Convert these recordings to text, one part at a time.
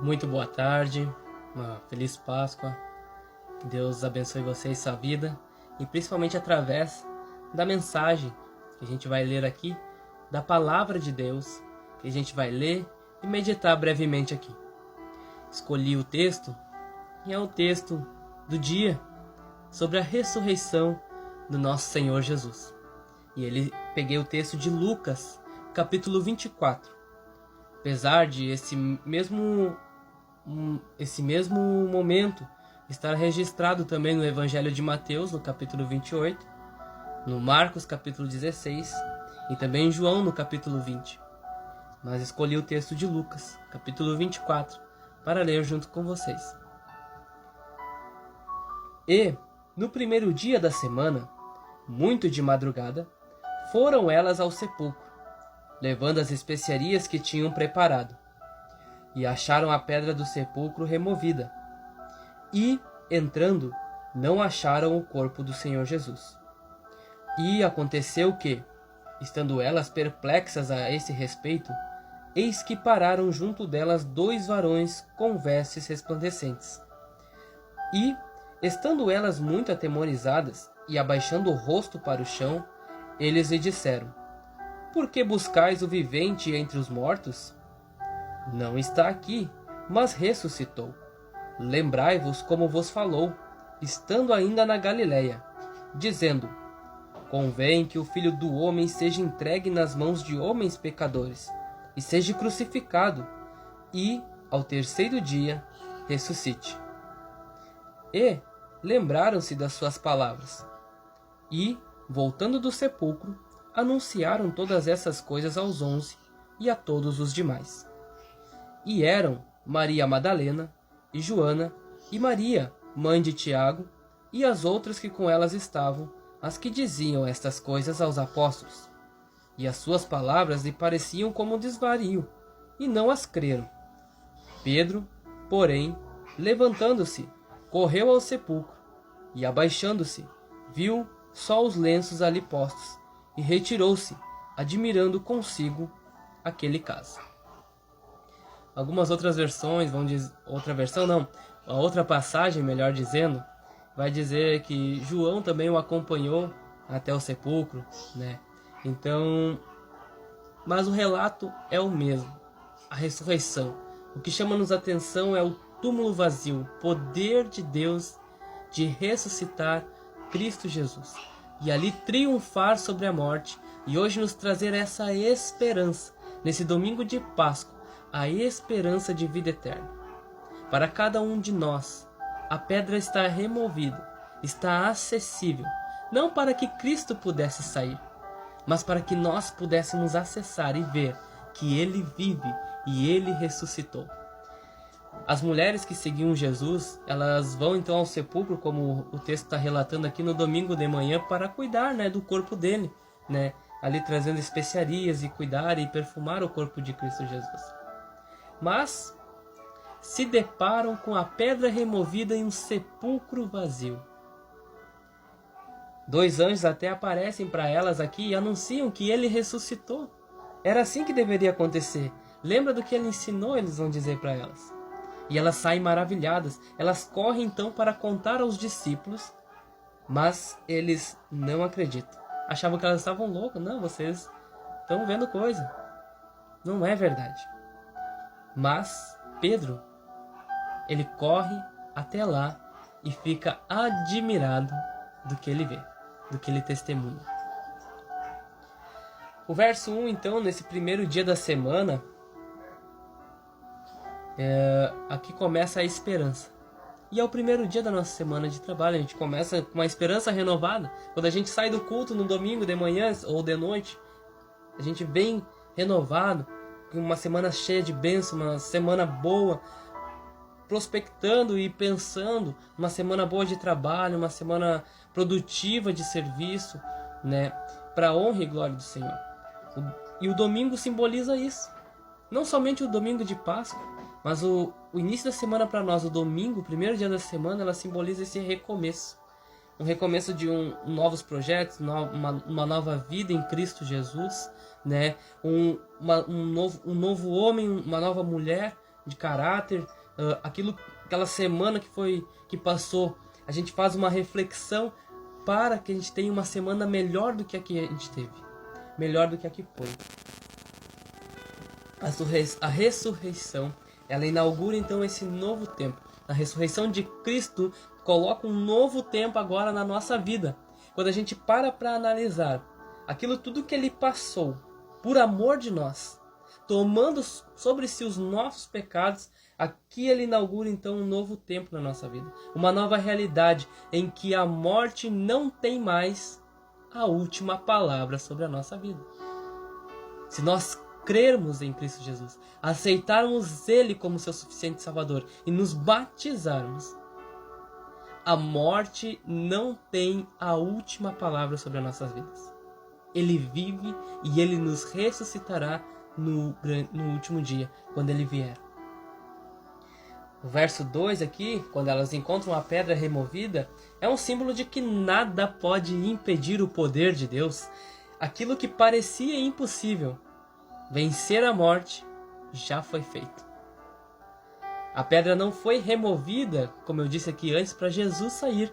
Muito boa tarde, uma feliz Páscoa, que Deus abençoe você e sua vida, e principalmente através da mensagem que a gente vai ler aqui, da Palavra de Deus, que a gente vai ler e meditar brevemente aqui. Escolhi o texto, e é o texto do dia, sobre a ressurreição do nosso Senhor Jesus. E peguei o texto de Lucas, capítulo 24. Apesar de esse mesmo momento estar registrado também no Evangelho de Mateus, no capítulo 28, no Marcos, capítulo 16, e também em João, no capítulo 20. Mas escolhi o texto de Lucas, capítulo 24, para ler junto com vocês. E, no primeiro dia da semana, muito de madrugada, foram elas ao sepulcro, levando as especiarias que tinham preparado. E acharam a pedra do sepulcro removida. E, entrando, não acharam o corpo do Senhor Jesus. E aconteceu que, estando elas perplexas a esse respeito, eis que pararam junto delas 2 varões com vestes resplandecentes. E, estando elas muito atemorizadas e abaixando o rosto para o chão, eles lhe disseram: Por que buscais o vivente entre os mortos? Não está aqui, mas ressuscitou. Lembrai-vos como vos falou, estando ainda na Galiléia, dizendo: Convém que o Filho do Homem seja entregue nas mãos de homens pecadores, e seja crucificado, e, ao terceiro dia, ressuscite. E lembraram-se das suas palavras, e, voltando do sepulcro, anunciaram todas essas coisas aos 11 e a todos os demais. E eram Maria Madalena, e Joana, e Maria, mãe de Tiago, e as outras que com elas estavam, as que diziam estas coisas aos apóstolos. E as suas palavras lhe pareciam como um desvario, e não as creram. Pedro, porém, levantando-se, correu ao sepulcro, e abaixando-se, viu só os lenços ali postos, e retirou-se, admirando consigo aquele caso. Algumas outras versões vão dizer, a outra passagem, melhor dizendo, vai dizer que João também o acompanhou até o sepulcro, né? Então, mas o relato é o mesmo, a ressurreição. O que chama-nos a atenção é o túmulo vazio, o poder de Deus de ressuscitar Cristo Jesus e ali triunfar sobre a morte, e hoje nos trazer essa esperança, nesse domingo de Páscoa, a esperança de vida eterna. Para cada um de nós, a pedra está removida, está acessível, não para que Cristo pudesse sair, mas para que nós pudéssemos acessar e ver que Ele vive e Ele ressuscitou. As mulheres que seguiam Jesus, elas vão então ao sepulcro, como o texto está relatando aqui, no domingo de manhã, para cuidar, do corpo dele, ali trazendo especiarias e cuidar e perfumar o corpo de Cristo Jesus. Mas se deparam com a pedra removida em um sepulcro vazio. 2 anjos até aparecem para elas aqui e anunciam que ele ressuscitou. Era assim que deveria acontecer. Lembra do que ele ensinou, eles vão dizer para elas. E elas saem maravilhadas. Elas correm então para contar aos discípulos, mas eles não acreditam. Achavam que elas estavam loucas. Não, vocês estão vendo coisa. Não é verdade. Mas Pedro, ele corre até lá e fica admirado do que ele vê, do que ele testemunha. O verso 1, então, nesse primeiro dia da semana, aqui começa a esperança. E é o primeiro dia da nossa semana de trabalho. A gente começa com uma esperança renovada. Quando a gente sai do culto no domingo de manhã ou de noite, a gente vem renovado, com uma semana cheia de bênção, uma semana boa, prospectando e pensando, uma semana boa de trabalho, uma semana produtiva de serviço, para a honra e glória do Senhor. E o domingo simboliza isso. Não somente o domingo de Páscoa, mas o início da semana para nós, o domingo, o primeiro dia da semana, ela simboliza esse recomeço. Um recomeço de novos projetos, uma nova vida em Cristo Jesus, um novo homem, uma nova mulher, de caráter, aquela semana que passou, a gente faz uma reflexão para que a gente tenha uma semana melhor do que a que a gente teve, melhor do que a que foi. A ressurreição, ela inaugura então esse novo tempo. A ressurreição de Cristo coloca um novo tempo agora na nossa vida. Quando a gente para analisar aquilo tudo que ele passou por amor de nós, tomando sobre si os nossos pecados, aqui ele inaugura então um novo tempo na nossa vida. Uma nova realidade em que a morte não tem mais a última palavra sobre a nossa vida. Se nós crermos em Cristo Jesus, aceitarmos Ele como seu suficiente Salvador e nos batizarmos, a morte não tem a última palavra sobre as nossas vidas. Ele vive e Ele nos ressuscitará no último dia, quando Ele vier. O verso 2 aqui, quando elas encontram a pedra removida, é um símbolo de que nada pode impedir o poder de Deus. Aquilo que parecia impossível, vencer a morte, já foi feito. A pedra não foi removida, como eu disse aqui antes, para Jesus sair,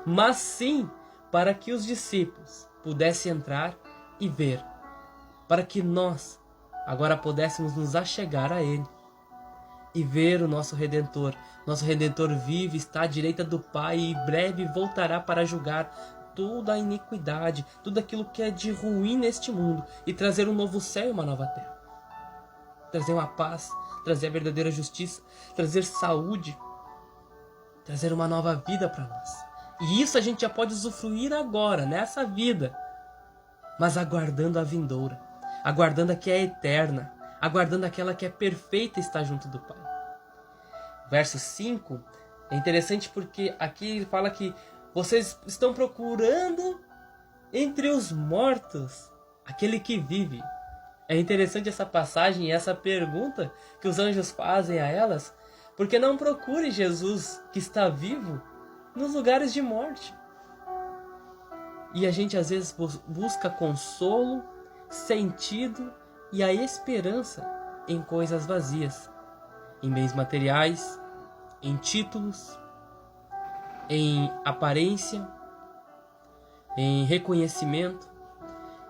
mas sim para que os discípulos pudessem entrar e ver, para que nós agora pudéssemos nos achegar a Ele e ver o nosso Redentor. Nosso Redentor vive, está à direita do Pai e em breve voltará para julgar toda a iniquidade, tudo aquilo que é de ruim neste mundo e trazer um novo céu e uma nova terra. Trazer uma paz, trazer a verdadeira justiça, trazer saúde, trazer uma nova vida para nós. E isso a gente já pode usufruir agora, nessa vida, mas aguardando a vindoura, aguardando a que é eterna, aguardando aquela que é perfeita e está junto do Pai. Verso 5 é interessante porque aqui ele fala que vocês estão procurando entre os mortos aquele que vive. É interessante essa passagem e essa pergunta que os anjos fazem a elas, porque não procure Jesus que está vivo nos lugares de morte. E a gente às vezes busca consolo, sentido e a esperança em coisas vazias, em bens materiais, em títulos, em aparência, em reconhecimento,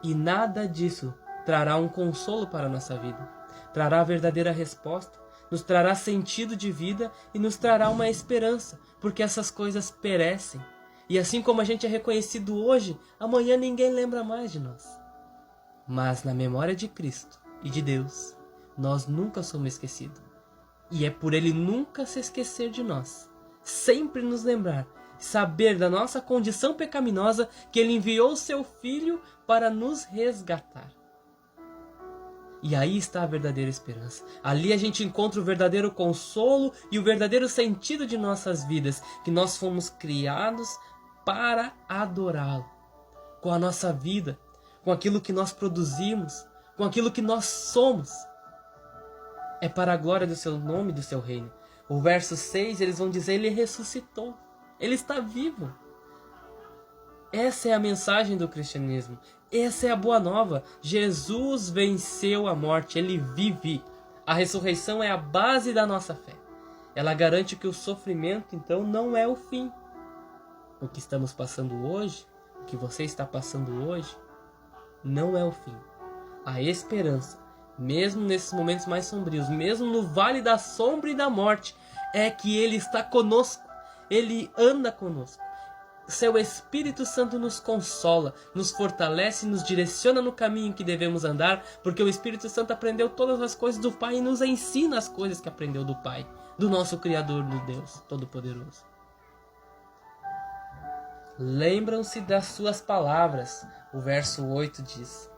e nada disso trará um consolo para a nossa vida, trará a verdadeira resposta, nos trará sentido de vida e nos trará uma esperança, porque essas coisas perecem. E assim como a gente é reconhecido hoje, amanhã ninguém lembra mais de nós. Mas na memória de Cristo e de Deus, nós nunca somos esquecidos. E é por Ele nunca se esquecer de nós, sempre nos lembrar, saber da nossa condição pecaminosa, que Ele enviou o Seu Filho para nos resgatar. E aí está a verdadeira esperança. Ali a gente encontra o verdadeiro consolo e o verdadeiro sentido de nossas vidas, que nós fomos criados para adorá-lo. Com a nossa vida, com aquilo que nós produzimos, com aquilo que nós somos. É para a glória do Seu nome e do Seu reino. O verso 6, eles vão dizer, Ele ressuscitou. Ele está vivo. Essa é a mensagem do cristianismo. Essa é a boa nova. Jesus venceu a morte. Ele vive. A ressurreição é a base da nossa fé. Ela garante que o sofrimento, então, não é o fim. O que estamos passando hoje, o que você está passando hoje, não é o fim. A esperança, mesmo nesses momentos mais sombrios, mesmo no vale da sombra e da morte, é que Ele está conosco. Ele anda conosco. Seu Espírito Santo nos consola, nos fortalece e nos direciona no caminho que devemos andar, porque o Espírito Santo aprendeu todas as coisas do Pai e nos ensina as coisas que aprendeu do Pai, do nosso Criador, do Deus Todo-Poderoso. Lembram-se das suas palavras, o verso 8 diz.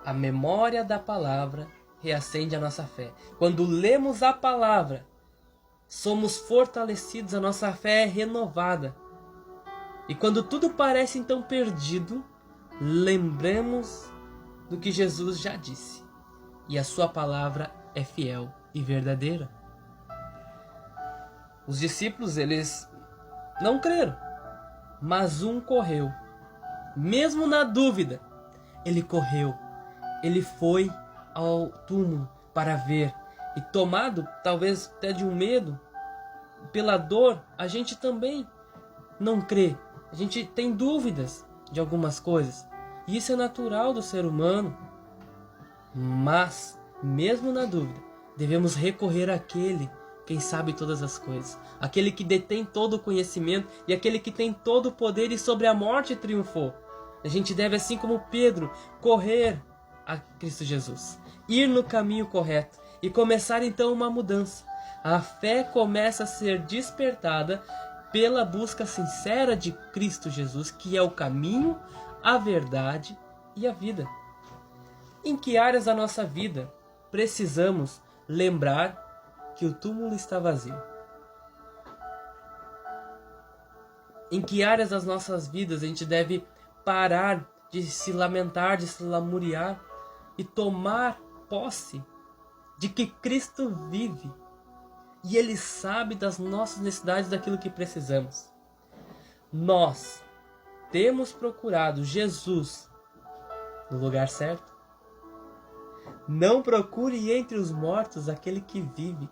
A memória da palavra reacende a nossa fé. Quando lemos a palavra, somos fortalecidos, a nossa fé é renovada. E quando tudo parece então perdido, lembremos do que Jesus já disse. E a sua palavra é fiel e verdadeira. Os discípulos, eles não creram, mas um correu. Mesmo na dúvida, ele correu. Ele foi ao túmulo para ver. E tomado, talvez até de um medo, pela dor, a gente também não crê. A gente tem dúvidas de algumas coisas. E isso é natural do ser humano. Mas, mesmo na dúvida, devemos recorrer àquele quem sabe todas as coisas. Aquele que detém todo o conhecimento e aquele que tem todo o poder e sobre a morte triunfou. A gente deve, assim como Pedro, correr a Cristo Jesus. Ir no caminho correto e começar então uma mudança. A fé começa a ser despertada pela busca sincera de Cristo Jesus, que é o caminho, a verdade e a vida. Em que áreas da nossa vida precisamos lembrar que o túmulo está vazio? Em que áreas das nossas vidas a gente deve parar de se lamentar, de se lamuriar e tomar posse de que Cristo vive e Ele sabe das nossas necessidades, daquilo que precisamos? Nós temos procurado Jesus no lugar certo? Não procure entre os mortos aquele que vive.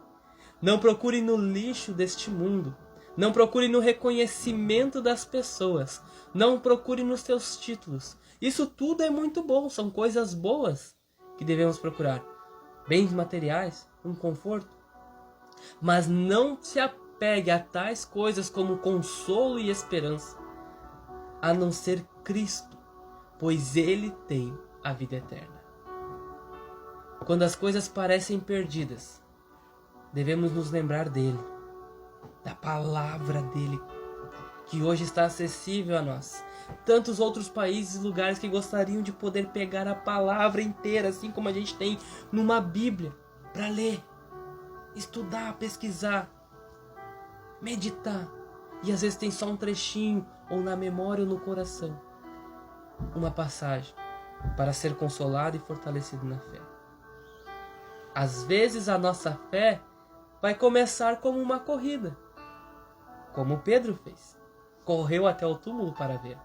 Não procure no lixo deste mundo. Não procure no reconhecimento das pessoas. Não procure nos seus títulos. Isso tudo é muito bom, são coisas boas que devemos procurar. Bens materiais, um conforto. Mas não se apegue a tais coisas como consolo e esperança, a não ser Cristo, pois Ele tem a vida eterna. Quando as coisas parecem perdidas, devemos nos lembrar dele, da palavra dele, que hoje está acessível a nós. Tantos outros países e lugares que gostariam de poder pegar a palavra inteira, assim como a gente tem numa Bíblia, para ler, estudar, pesquisar, meditar. E às vezes tem só um trechinho, ou na memória ou no coração, uma passagem para ser consolado e fortalecido na fé. Às vezes a nossa fé vai começar como uma corrida, como Pedro fez. Correu até o túmulo para ver.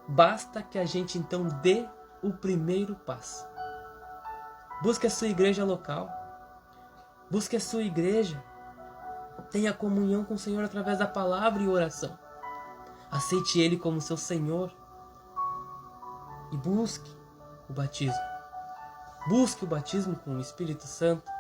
Basta que a gente então dê o primeiro passo. Busque a sua igreja local. Busque a sua igreja. Tenha comunhão com o Senhor através da palavra e oração. Aceite Ele como seu Senhor. E busque o batismo. Busque o batismo com o Espírito Santo.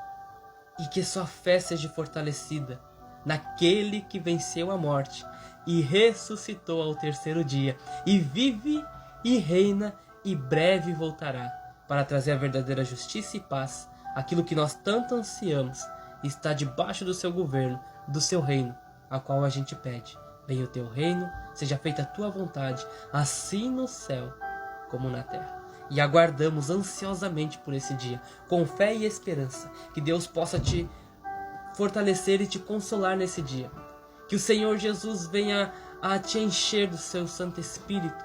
E que sua fé seja fortalecida naquele que venceu a morte e ressuscitou ao terceiro dia. E vive e reina e breve voltará para trazer a verdadeira justiça e paz. Aquilo que nós tanto ansiamos está debaixo do seu governo, do seu reino, a qual a gente pede: venha o teu reino, seja feita a tua vontade, assim no céu como na terra. E aguardamos ansiosamente por esse dia, com fé e esperança, que Deus possa te fortalecer e te consolar nesse dia. Que o Senhor Jesus venha a te encher do seu Santo Espírito,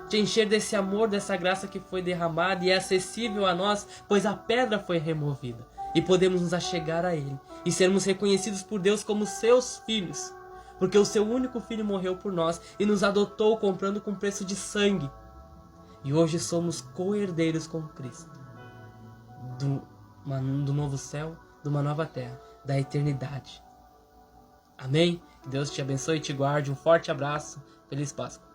te encher desse amor, dessa graça que foi derramada e é acessível a nós, pois a pedra foi removida. E podemos nos achegar a Ele e sermos reconhecidos por Deus como seus filhos, porque o seu único filho morreu por nós e nos adotou comprando com preço de sangue. E hoje somos co-herdeiros com Cristo, do novo céu, de uma nova terra, da eternidade. Amém? Que Deus te abençoe e te guarde. Um forte abraço. Feliz Páscoa.